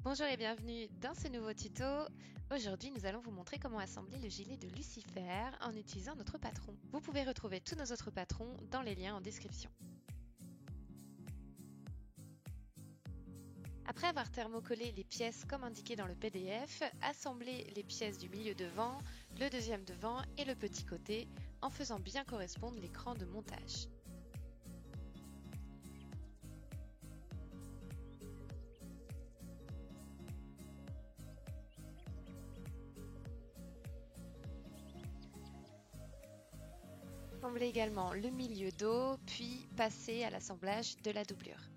Bonjour et bienvenue dans ce nouveau tuto. Aujourd'hui, nous allons vous montrer comment assembler le gilet de Lucifer en utilisant notre patron. Vous pouvez retrouver tous nos autres patrons dans les liens en description. Après avoir thermocollé les pièces comme indiqué dans le PDF, assemblez les pièces du milieu devant, le deuxième devant et le petit côté en faisant bien correspondre l'écran de montage. Assemblez également le milieu dos, puis passez à l'assemblage de la doublure.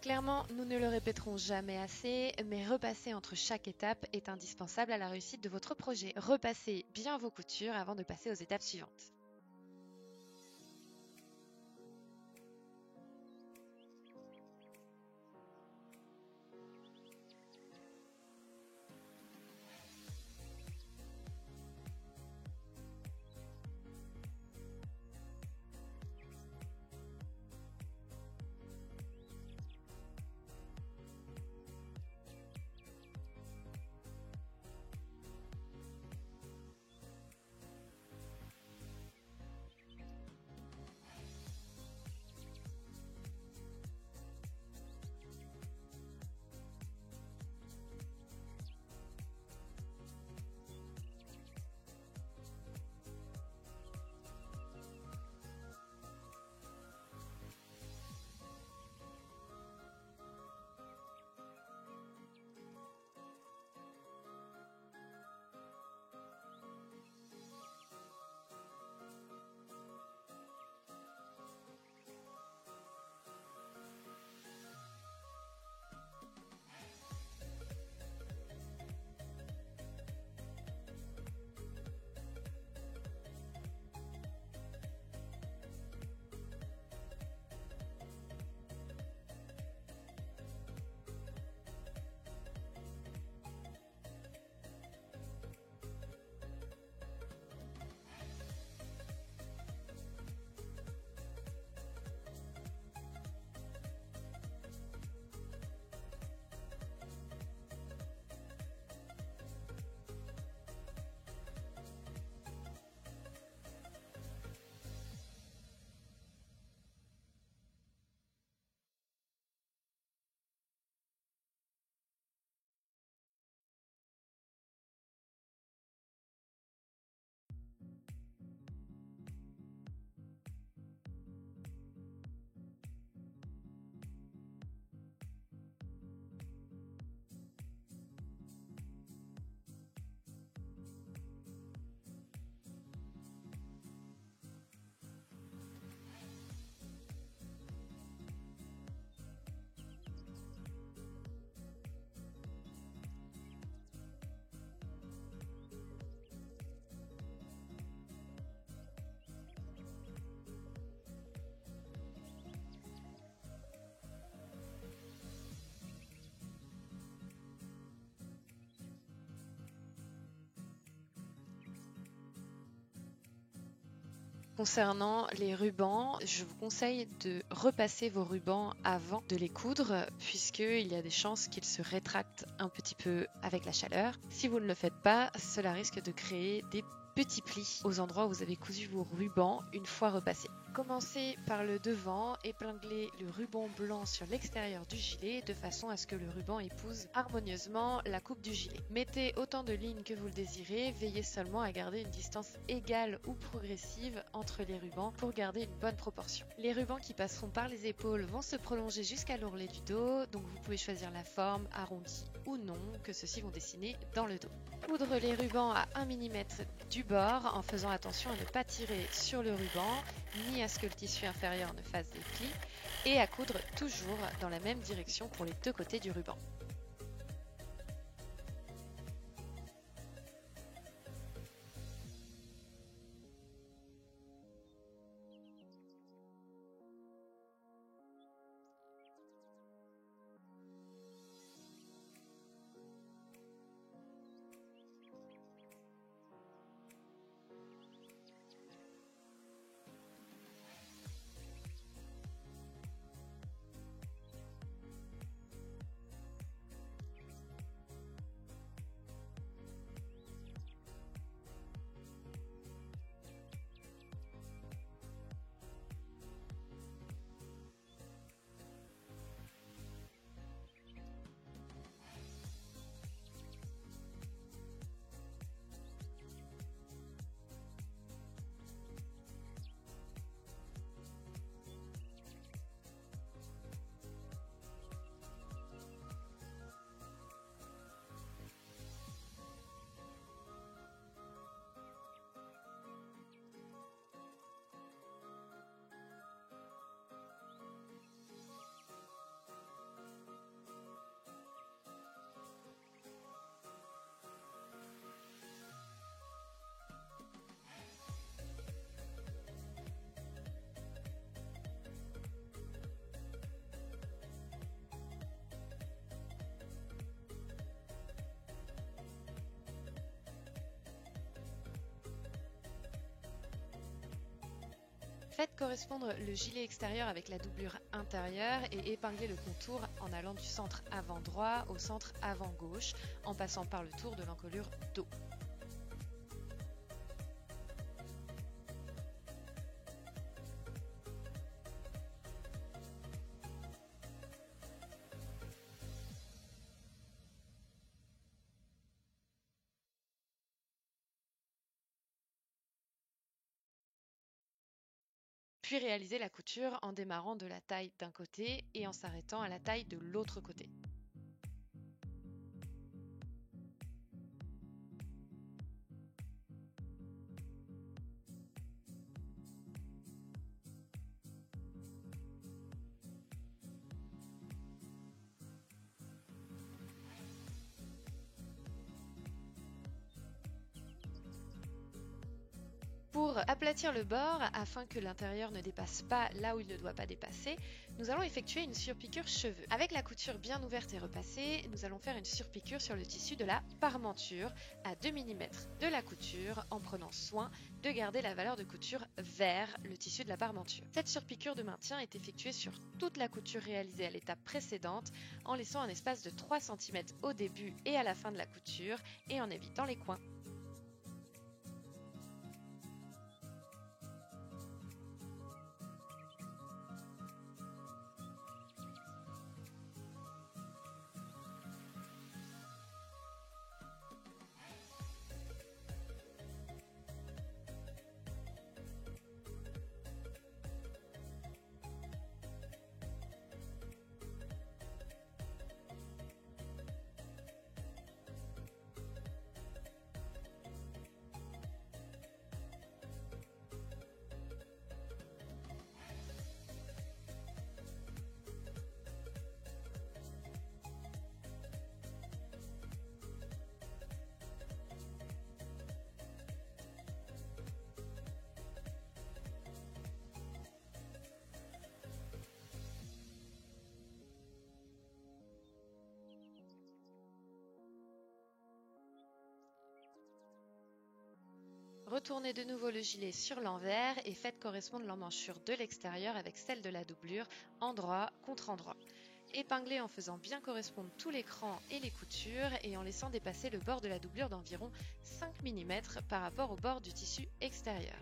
Clairement, nous ne le répéterons jamais assez, mais repasser entre chaque étape est indispensable à la réussite de votre projet. Repassez bien vos coutures avant de passer aux étapes suivantes. Concernant les rubans, je vous conseille de repasser vos rubans avant de les coudre puisqu'il y a des chances qu'ils se rétractent un petit peu avec la chaleur. Si vous ne le faites pas, cela risque de créer des petits plis aux endroits où vous avez cousu vos rubans une fois repassés. Commencez par le devant, épinglez le ruban blanc sur l'extérieur du gilet de façon à ce que le ruban épouse harmonieusement la coupe du gilet. Mettez autant de lignes que vous le désirez, veillez seulement à garder une distance égale ou progressive entre les rubans pour garder une bonne proportion. Les rubans qui passeront par les épaules vont se prolonger jusqu'à l'ourlet du dos, donc vous pouvez choisir la forme arrondie ou non que ceux-ci vont dessiner dans le dos. Coudre les rubans à 1 mm du bord en faisant attention à ne pas tirer sur le ruban ni à ce que le tissu inférieur ne fasse des plis et à coudre toujours dans la même direction pour les deux côtés du ruban. Faites correspondre le gilet extérieur avec la doublure intérieure et épinglez le contour en allant du centre avant droit au centre avant gauche en passant par le tour de l'encolure dos. Puis réalisez la couture en démarrant de la taille d'un côté et en s'arrêtant à la taille de l'autre côté. Pour aplatir le bord, afin que l'intérieur ne dépasse pas là où il ne doit pas dépasser, nous allons effectuer une surpiqûre cheveux. Avec la couture bien ouverte et repassée, nous allons faire une surpiqûre sur le tissu de la parmenture à 2 mm de la couture en prenant soin de garder la valeur de couture vers le tissu de la parmenture. Cette surpiqûre de maintien est effectuée sur toute la couture réalisée à l'étape précédente en laissant un espace de 3 cm au début et à la fin de la couture et en évitant les coins. Retournez de nouveau le gilet sur l'envers et faites correspondre l'emmanchure de l'extérieur avec celle de la doublure, endroit contre endroit. Épinglez en faisant bien correspondre tout l'écran et les coutures et en laissant dépasser le bord de la doublure d'environ 5 mm par rapport au bord du tissu extérieur.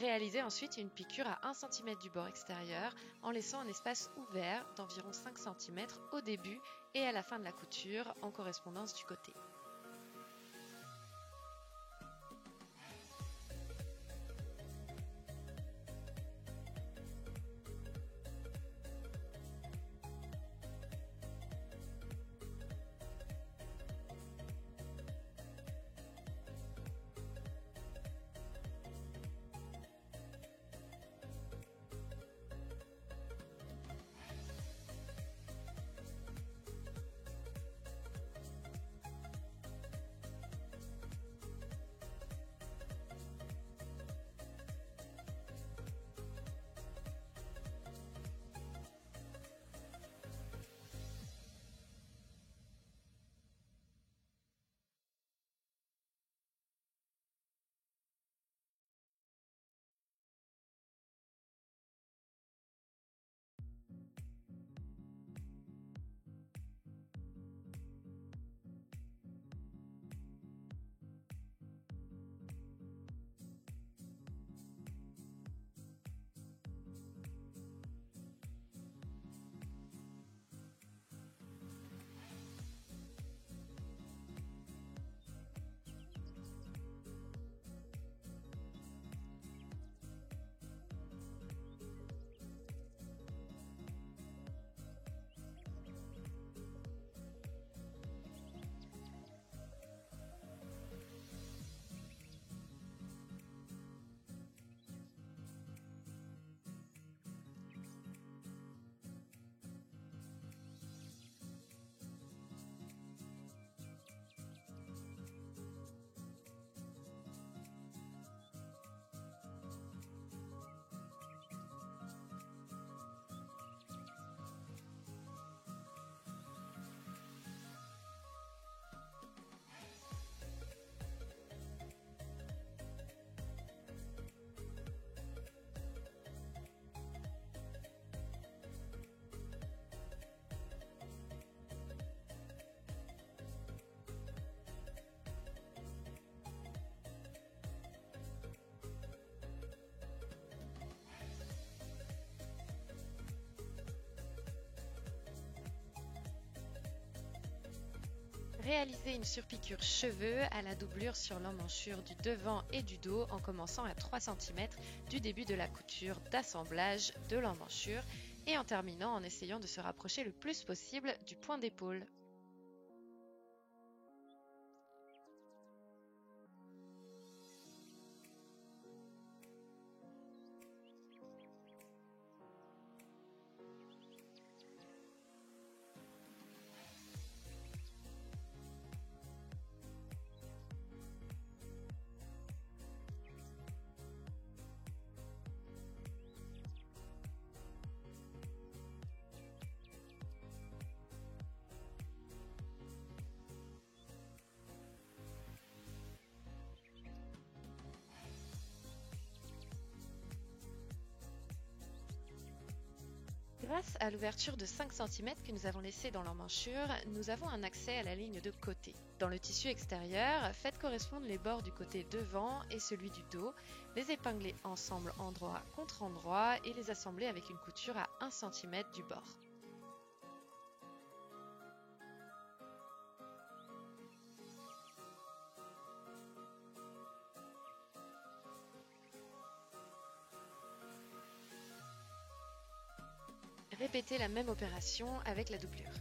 Réalisez ensuite une piqûre à 1 cm du bord extérieur en laissant un espace ouvert d'environ 5 cm au début et à la fin de la couture en correspondance du côté. Réalisez une surpiqûre cheveux à la doublure sur l'emmanchure du devant et du dos en commençant à 3 cm du début de la couture d'assemblage de l'emmanchure et en terminant en essayant de se rapprocher le plus possible du point d'épaule. Grâce à l'ouverture de 5 cm que nous avons laissée dans l'emmanchure, nous avons un accès à la ligne de côté. Dans le tissu extérieur, faites correspondre les bords du côté devant et celui du dos, les épingler ensemble endroit contre endroit et les assembler avec une couture à 1 cm du bord. Répétez la même opération avec la doublure.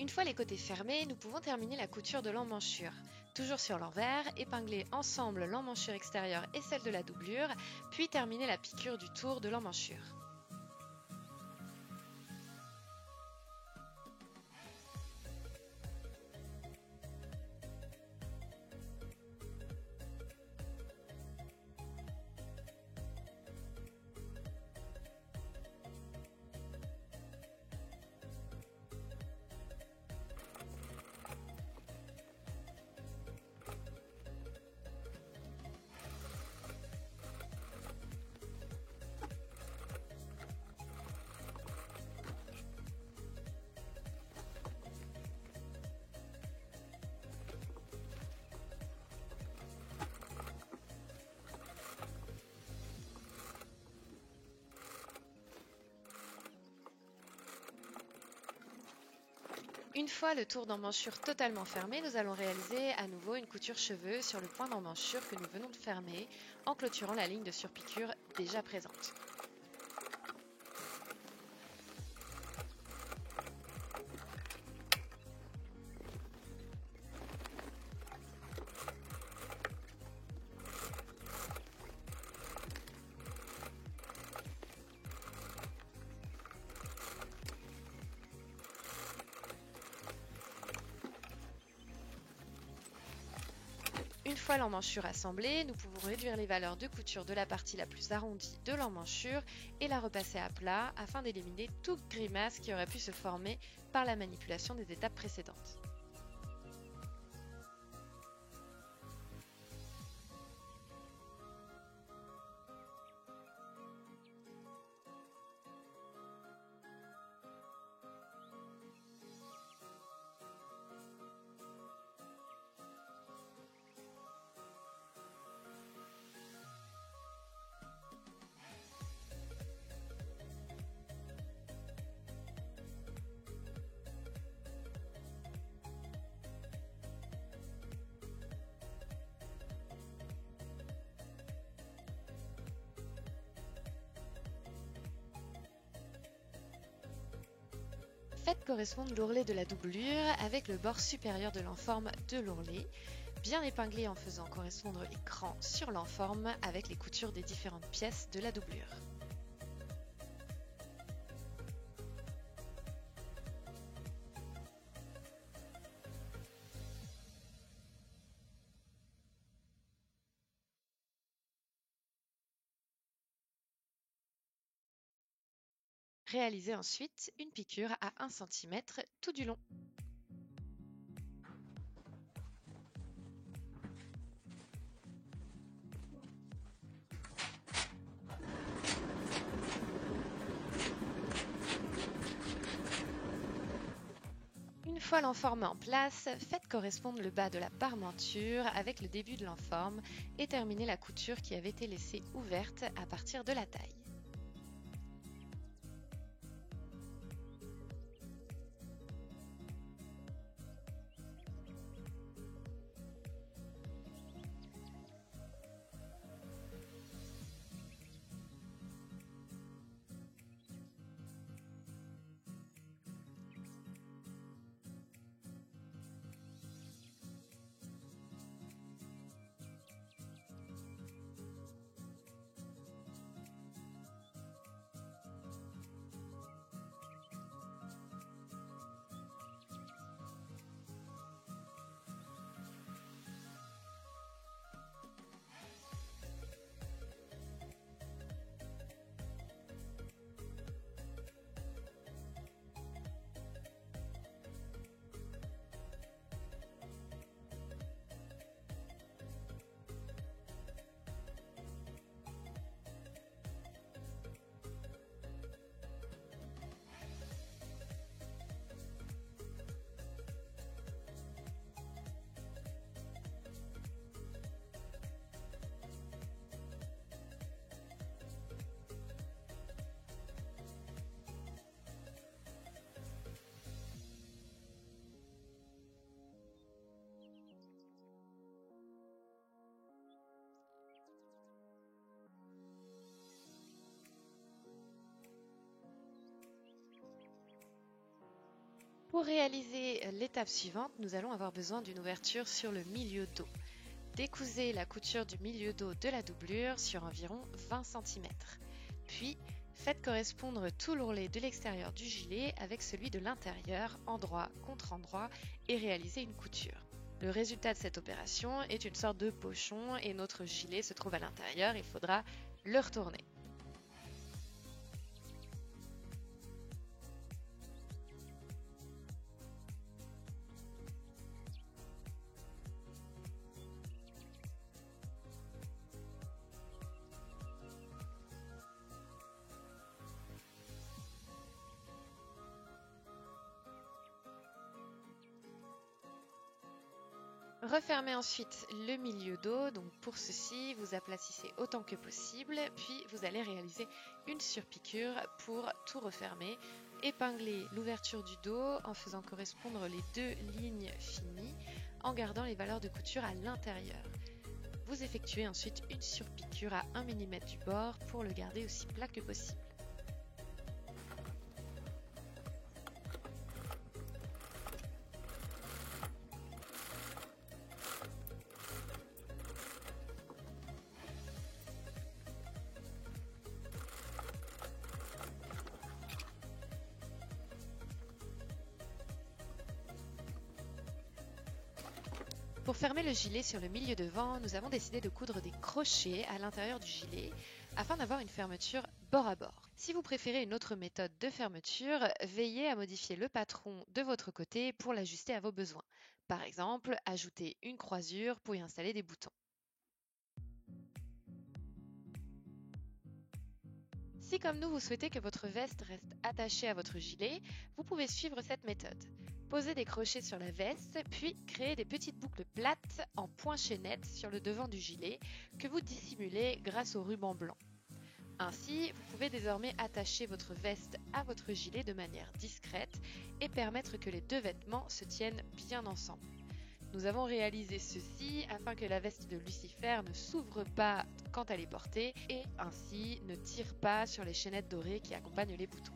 Une fois les côtés fermés, nous pouvons terminer la couture de l'emmanchure. Toujours sur l'envers, épingler ensemble l'emmanchure extérieure et celle de la doublure, puis terminer la piqûre du tour de l'emmanchure. Une fois le tour d'emmanchure totalement fermé, nous allons réaliser à nouveau une couture cheveux sur le point d'emmanchure que nous venons de fermer en clôturant la ligne de surpiqûre déjà présente. Une fois l'emmanchure assemblée, nous pouvons réduire les valeurs de couture de la partie la plus arrondie de l'emmanchure et la repasser à plat afin d'éliminer toute grimace qui aurait pu se former par la manipulation des étapes précédentes. Faites correspondre l'ourlet de la doublure avec le bord supérieur de l'enforme de l'ourlet, bien épinglé en faisant correspondre les crans sur l'enforme avec les coutures des différentes pièces de la doublure. Réalisez ensuite une piqûre à 1 cm tout du long. Une fois l'enforme en place, faites correspondre le bas de la parmenture avec le début de l'enforme et terminez la couture qui avait été laissée ouverte à partir de la taille. Pour réaliser l'étape suivante, nous allons avoir besoin d'une ouverture sur le milieu dos. Décousez la couture du milieu dos de la doublure sur environ 20 cm. Puis, faites correspondre tout l'ourlet de l'extérieur du gilet avec celui de l'intérieur, endroit contre endroit, et réalisez une couture. Le résultat de cette opération est une sorte de pochon et notre gilet se trouve à l'intérieur, il faudra le retourner. Refermez ensuite le milieu dos, donc pour ceci vous aplatissez autant que possible, puis vous allez réaliser une surpiqûre pour tout refermer. Épinglez l'ouverture du dos en faisant correspondre les deux lignes finies en gardant les valeurs de couture à l'intérieur. Vous effectuez ensuite une surpiqûre à 1 mm du bord pour le garder aussi plat que possible. Pour fermer le gilet sur le milieu devant, nous avons décidé de coudre des crochets à l'intérieur du gilet afin d'avoir une fermeture bord à bord. Si vous préférez une autre méthode de fermeture, veillez à modifier le patron de votre côté pour l'ajuster à vos besoins. Par exemple, ajoutez une croisure pour y installer des boutons. Si comme nous, vous souhaitez que votre veste reste attachée à votre gilet, vous pouvez suivre cette méthode. Posez des crochets sur la veste, puis créez des petites boucles plates en point chaînette sur le devant du gilet que vous dissimulez grâce au ruban blanc. Ainsi, vous pouvez désormais attacher votre veste à votre gilet de manière discrète et permettre que les deux vêtements se tiennent bien ensemble. Nous avons réalisé ceci afin que la veste de Lucifer ne s'ouvre pas quand elle est portée et ainsi ne tire pas sur les chaînettes dorées qui accompagnent les boutons.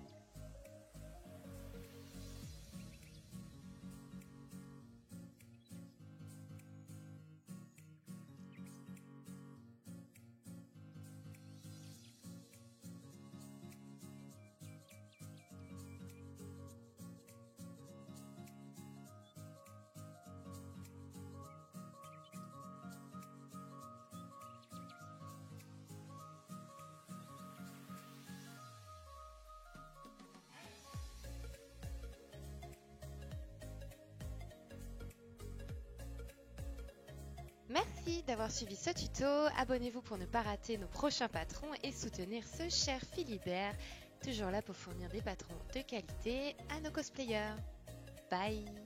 Merci d'avoir suivi ce tuto, abonnez-vous pour ne pas rater nos prochains patrons et soutenir ce cher Philibert, toujours là pour fournir des patrons de qualité à nos cosplayers. Bye!